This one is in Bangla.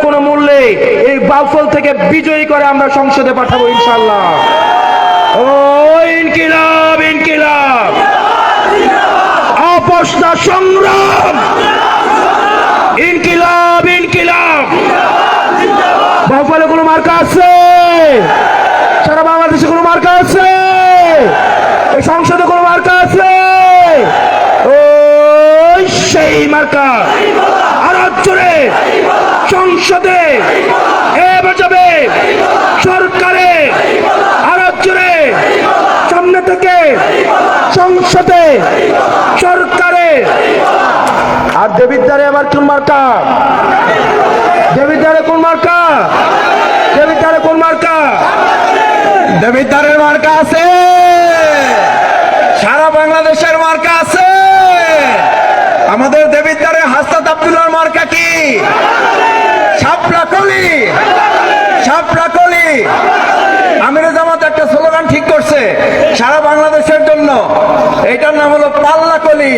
কোনো মূল্যে এই বাউফল থেকে বিজয়ী করে আমরা সংসদে পাঠাবো ইনশাআল্লাহ। ও ইনকিলাব ইনকিলাব, আপোষ না সংগ্রাম, ইনকিলাব ইনকিলাব। বাউফলে কোনো মার্কা আছে? সারা বাংলাদেশে কোনো মার্কা আছে? এই সংসদে কোনো মার্কা আছে? ওই সেই মার্কা আর জোরে সংসদে এ বাজাবে সরকারে আর জোরে সামনে থেকে সংসদে সরকারে। আর দেবিদ্বারে আবার কোন মার্কা? দেবিদ্বারে কোন মার্কা? দেবিদ্বারে কোন মার্কা? দেবিদ্বারের মার্কা আছে, সারা বাংলাদেশের মার্কা আছে। আমাদের দেবিদ্বারে হাসনাত আব্দুল্লাহর মার্কা কি? শাপলা কলি, শাপলা কলি। আমিরে জামাত একটা স্লোগান ঠিক করছে সারা বাংলাদেশের জন্য, এটার নাম হলো পাল্লা কলি।